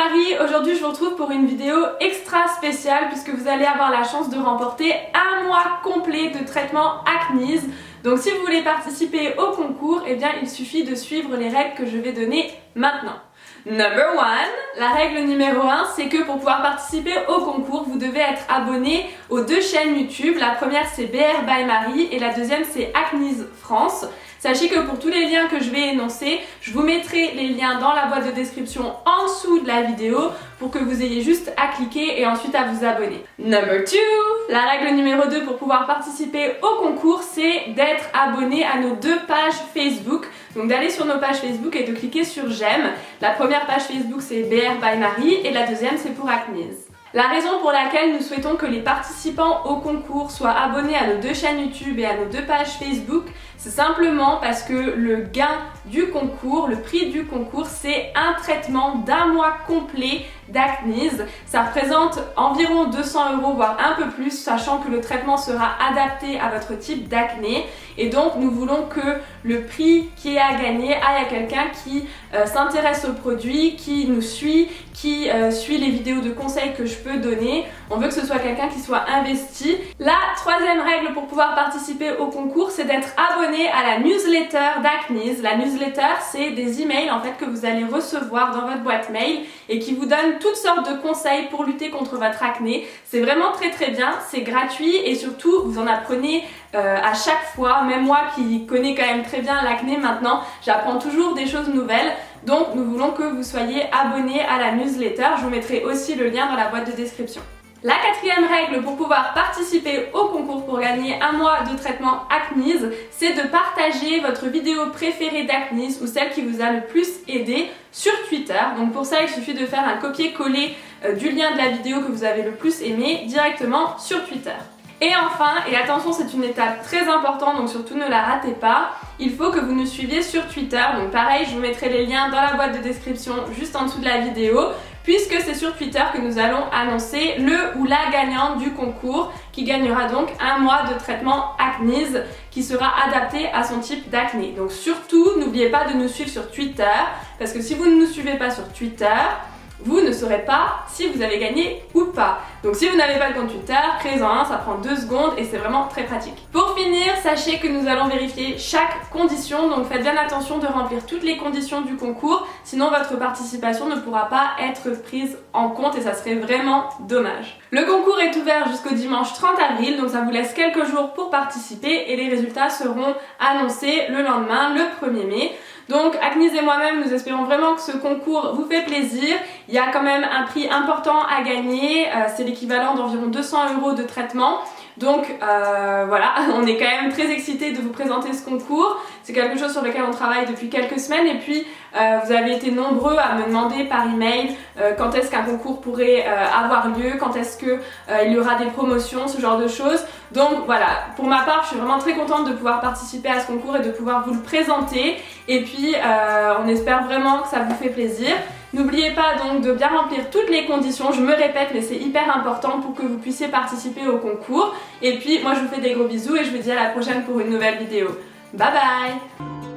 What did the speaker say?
Marie, aujourd'hui je vous retrouve pour une vidéo extra spéciale puisque vous allez avoir la chance de remporter un mois complet de traitement Acnease. Donc si vous voulez participer au concours, eh bien il suffit de suivre les règles que je vais donner maintenant. Number 1, la règle numéro 1, c'est que pour pouvoir participer au concours, vous devez être abonné aux deux chaînes YouTube. La première c'est BR by Marie et la deuxième c'est Acnease France. Sachez que pour tous les liens que je vais énoncer, je vous mettrai les liens dans la boîte de description en dessous de la vidéo pour que vous ayez juste à cliquer et ensuite à vous abonner. Number 2, la règle numéro 2 pour pouvoir participer au concours, c'est d'être abonné à nos deux pages Facebook. Donc d'aller sur nos pages Facebook et de cliquer sur j'aime. La première page Facebook c'est BR by Marie et la deuxième c'est pour Acnease. La raison pour laquelle nous souhaitons que les participants au concours soient abonnés à nos deux chaînes YouTube et à nos deux pages Facebook, c'est simplement parce que le gain du concours, le prix du concours, c'est un traitement d'un mois complet d'Acnease. Ça représente environ 200 € voire un peu plus, sachant que le traitement sera adapté à votre type d'acné. Et donc nous voulons que le prix qui est à gagner aille à quelqu'un qui s'intéresse au produit, qui nous suit, qui suit les vidéos de conseils que je peux donner. On veut que ce soit quelqu'un qui soit investi. La troisième règle pour pouvoir participer au concours, c'est d'être abonné à la newsletter d'Acnease. La newsletter, c'est des emails en fait que vous allez recevoir dans votre boîte mail et qui vous donnent toutes sortes de conseils pour lutter contre votre acné. C'est vraiment très bien, c'est gratuit et surtout vous en apprenez à chaque fois. Même moi qui connais quand même très bien l'acné maintenant, j'apprends toujours des choses nouvelles. Donc nous voulons que vous soyez abonnés à la newsletter. Je vous mettrai aussi le lien dans la boîte de description. La quatrième règle pour pouvoir participer au concours pour gagner un mois de traitement Acnease, c'est de partager votre vidéo préférée d'Acnease ou celle qui vous a le plus aidé sur Twitter. Donc pour ça, il suffit de faire un copier-coller du lien de la vidéo que vous avez le plus aimé directement sur Twitter. Et enfin, et attention, c'est une étape très importante, donc surtout ne la ratez pas, il faut que vous nous suiviez sur Twitter. Donc pareil, je vous mettrai les liens dans la boîte de description juste en dessous de la vidéo, puisque c'est sur Twitter que nous allons annoncer le ou la gagnante du concours, qui gagnera donc un mois de traitement Acnease qui sera adapté à son type d'acné. Donc surtout, n'oubliez pas de nous suivre sur Twitter, parce que si vous ne nous suivez pas sur Twitter, vous ne saurez pas si vous avez gagné ou pas. Donc si vous n'avez pas de compte Twitter, créez-en un, ça prend 2 secondes et c'est vraiment très pratique. Pour finir, sachez que nous allons vérifier chaque condition, donc faites bien attention de remplir toutes les conditions du concours, sinon votre participation ne pourra pas être prise en compte et ça serait vraiment dommage. Le concours est ouvert jusqu'au dimanche 30 avril, donc ça vous laisse quelques jours pour participer et les résultats seront annoncés le lendemain, le 1er mai. Donc Acnease et moi-même, nous espérons vraiment que ce concours vous fait plaisir. Il y a quand même un prix important à gagner, c'est l'équivalent d'environ 200 € de traitement. Donc voilà, on est quand même très excités de vous présenter ce concours. C'est quelque chose sur lequel on travaille depuis quelques semaines et puis vous avez été nombreux à me demander par email quand est-ce qu'un concours pourrait avoir lieu, quand est-ce qu'il y aura des promotions, ce genre de choses. Donc voilà, pour ma part, je suis vraiment très contente de pouvoir participer à ce concours et de pouvoir vous le présenter. Et puis on espère vraiment que ça vous fait plaisir. N'oubliez pas donc de bien remplir toutes les conditions, je me répète mais c'est hyper important pour que vous puissiez participer au concours. Et puis moi je vous fais des gros bisous et je vous dis à la prochaine pour une nouvelle vidéo. Bye bye!